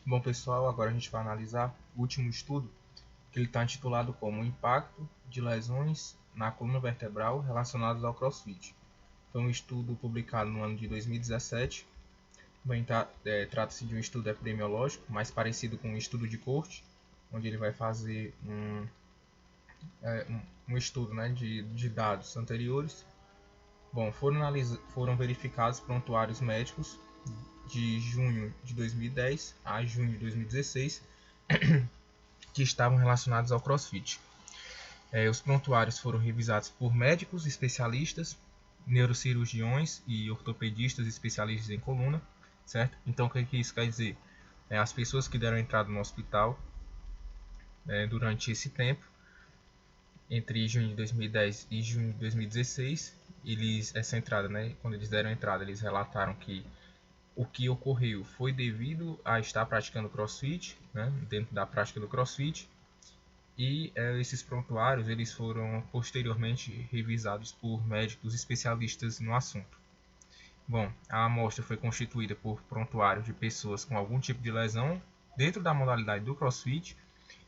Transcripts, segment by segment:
Bom pessoal, agora a gente vai analisar o último estudo, que ele está intitulado como o Impacto de lesões na coluna vertebral relacionadas ao CrossFit. Foi um estudo publicado no ano de 2017. Trata-se de um estudo epidemiológico, mais parecido com um estudo de coorte, onde ele vai fazer um estudo, né, de dados anteriores. Bom, foram verificados prontuários médicos de junho de 2010 a junho de 2016 que estavam relacionados ao CrossFit. Os prontuários foram revisados por médicos especialistas, neurocirurgiões e ortopedistas especialistas em coluna, certo? Então, o que isso quer dizer? As pessoas que deram entrada no hospital durante esse tempo, entre junho de 2010 e junho de 2016, essa entrada, né, quando eles deram entrada, eles relataram que o que ocorreu foi devido a estar praticando CrossFit, né, dentro da prática do CrossFit, e esses prontuários eles foram posteriormente revisados por médicos especialistas no assunto. Bom, a amostra foi constituída por prontuários de pessoas com algum tipo de lesão dentro da modalidade do CrossFit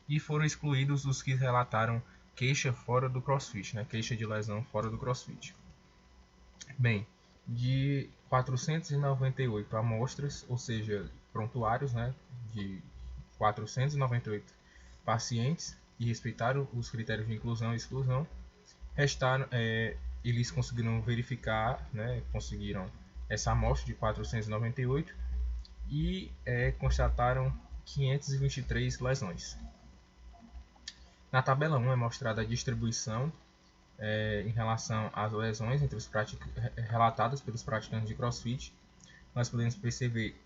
e foram excluídos os que relataram queixa fora do CrossFit, né? Queixa de lesão fora do CrossFit. Bem, de 498 amostras, ou seja, prontuários, né, de 498 pacientes e respeitaram os critérios de inclusão e exclusão, eles conseguiram verificar, né, conseguiram essa amostra de 498 e constataram 523 lesões. Na tabela 1 é mostrada a distribuição em relação às lesões entre os relatadas pelos praticantes de CrossFit. Nós podemos perceber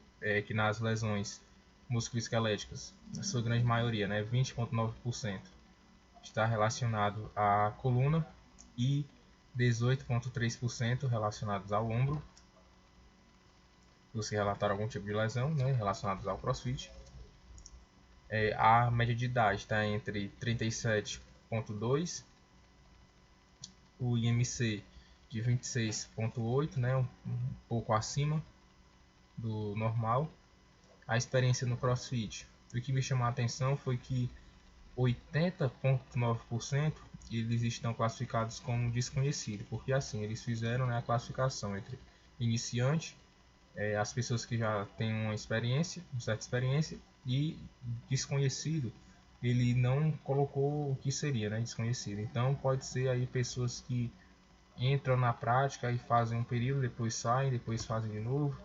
que nas lesões musculoesqueléticas, a sua grande maioria, né, 20,9%, está relacionado à coluna e 18,3% relacionados ao ombro. Os que relataram algum tipo de lesão, né, relacionados ao CrossFit. A média de idade está entre 37,2%, o IMC de 26,8, né, um pouco acima do normal. A experiência no CrossFit. O que me chamou a atenção foi que 80,9% eles estão classificados como desconhecido, porque assim eles fizeram, né, a classificação entre iniciante, as pessoas que já têm uma certa experiência, e desconhecido, ele não colocou o que seria, né, desconhecido. Então pode ser aí pessoas que entram na prática e fazem um período, depois saem, depois fazem de novo,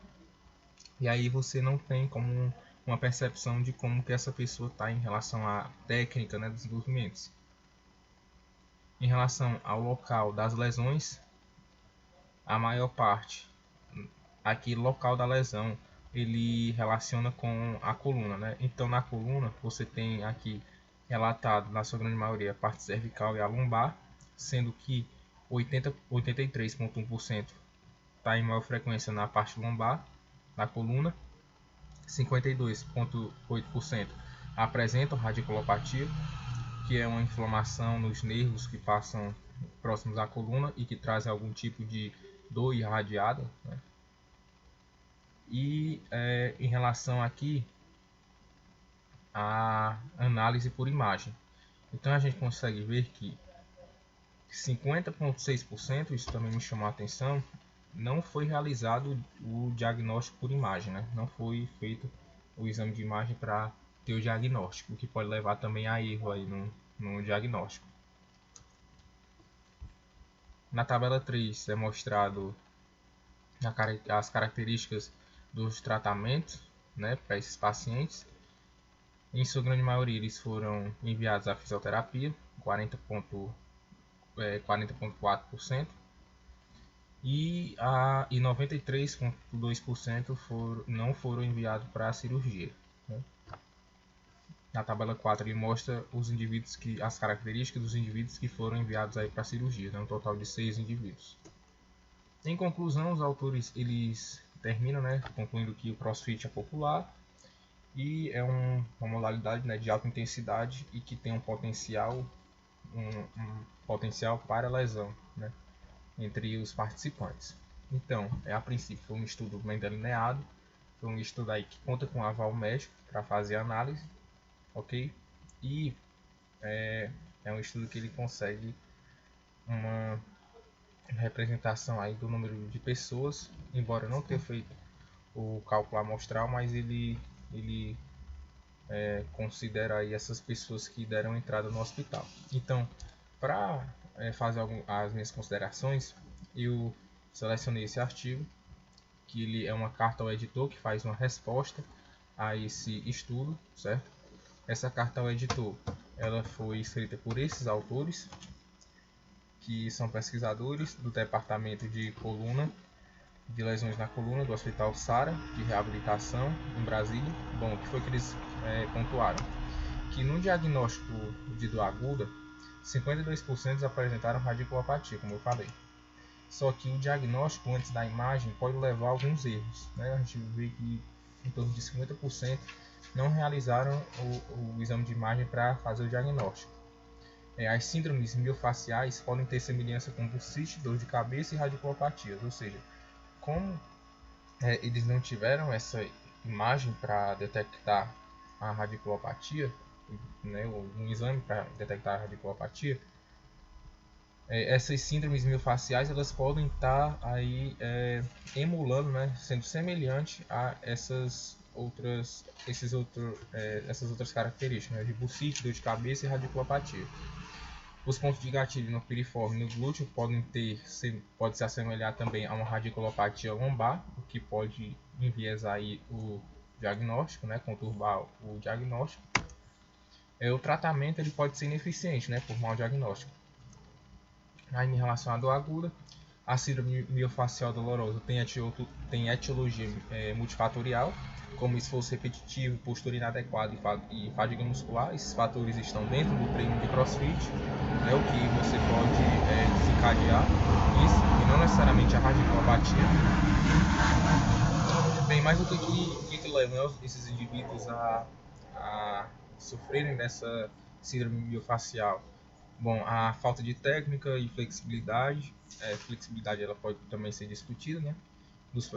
e aí você não tem como uma percepção de como que essa pessoa está em relação à técnica, né, dos movimentos. Em relação ao local das lesões, a maior parte, aqui local da lesão, ele relaciona com a coluna, né? Então na coluna você tem aqui relatado na sua grande maioria a parte cervical e a lombar, sendo que 83,1% está em maior frequência na parte lombar da coluna, 52,8% apresentam radiculopatia, que é uma inflamação nos nervos que passam próximos à coluna e que trazem algum tipo de dor irradiada, né? E em relação aqui à análise por imagem, então a gente consegue ver que 50,6%, isso também me chamou a atenção, não foi realizado o diagnóstico por imagem, né? Não foi feito o exame de imagem para ter o diagnóstico, o que pode levar também a erro aí no diagnóstico. Na tabela 3 é mostrado as características dos tratamentos, né, para esses pacientes. Em sua grande maioria eles foram enviados à fisioterapia, 40,4%, e 93,2% não foram enviados para a cirurgia, né? Na tabela 4 ele mostra as características dos indivíduos que foram enviados para a cirurgia, né? Um total de 6 indivíduos. Em conclusão, os autores eles terminam, né, concluindo que o CrossFit é popular e é uma modalidade, né, de alta intensidade e que tem um potencial para lesão, né, entre os participantes. Então, a princípio foi um estudo bem delineado, Foi um estudo aí que conta com aval médico para fazer análise, ok? E é um estudo que ele consegue uma representação aí do número de pessoas, embora não tenha feito o cálculo amostral, mas ele considera aí essas pessoas que deram entrada no hospital. Então, para fazer as minhas considerações, eu selecionei esse artigo, que ele é uma carta ao editor que faz uma resposta a esse estudo, certo? Essa carta ao editor, ela foi escrita por esses autores, que são pesquisadores do departamento de coluna, de lesões na coluna do Hospital Sara de Reabilitação em Brasília. Bom, o que foi que eles pontuaram? Que no diagnóstico de dor aguda, 52% apresentaram radiculopatia, como eu falei. Só que o diagnóstico antes da imagem pode levar a alguns erros, né? A gente vê que em torno de 50% não realizaram o exame de imagem para fazer o diagnóstico. As síndromes miofaciais podem ter semelhança com bursite, dor de cabeça e radiculopatias, ou seja, como eles não tiveram essa imagem para detectar a radiculopatia, né, um exame para detectar a radiculopatia, essas síndromes miofaciais elas podem estar aí emulando, né, sendo semelhante a essas outras características, né, de bursite, dor de cabeça e radiculopatia. Os pontos de gatilho no piriforme e no glúteo pode se assemelhar também a uma radiculopatia lombar, o que pode enviesar aí o diagnóstico, né, conturbar o diagnóstico. O tratamento ele pode ser ineficiente, né, por mau diagnóstico. Aí, em relação à dor aguda, a síndrome miofacial dolorosa tem etiologia multifatorial, como esforço repetitivo, postura inadequada e fadiga muscular. Esses fatores estão dentro do treino de CrossFit, né, o que você pode desencadear isso, e não necessariamente a radiculopatia. Bem, mas o que leva esses indivíduos a sofrerem dessa síndrome miofacial? Bom, a falta de técnica e flexibilidade. Flexibilidade ela pode também ser discutida, né?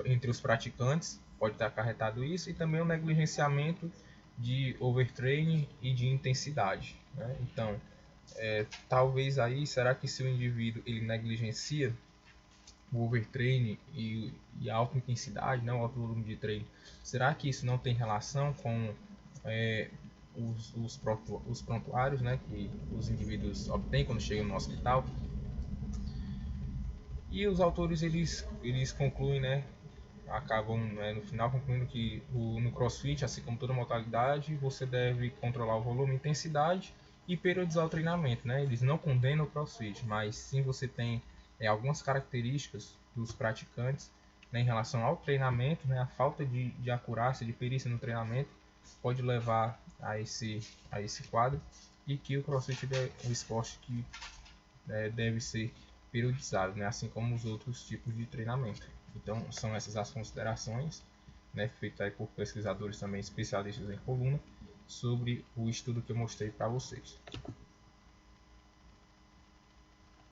Entre os praticantes, pode ter acarretado isso, e também o negligenciamento de overtraining e de intensidade, né? Então, talvez aí, será que se o indivíduo ele negligencia o overtraining e a alta intensidade, né, o alto volume de treino, será que isso não tem relação com os prontuários, né, que os indivíduos obtêm quando chegam no hospital? E os autores eles concluem, né, acabam no final concluindo que no CrossFit, assim como toda modalidade, você deve controlar o volume e intensidade e periodizar o treinamento, né? Eles não condenam o CrossFit, mas sim você tem algumas características dos praticantes, né, em relação ao treinamento, né? A falta de acurácia, de perícia no treinamento pode levar a esse quadro, e que o CrossFit é um esporte que deve ser periodizado, né, assim como os outros tipos de treinamento. Então, são essas as considerações, né, feitas aí por pesquisadores também especialistas em coluna, sobre o estudo que eu mostrei para vocês.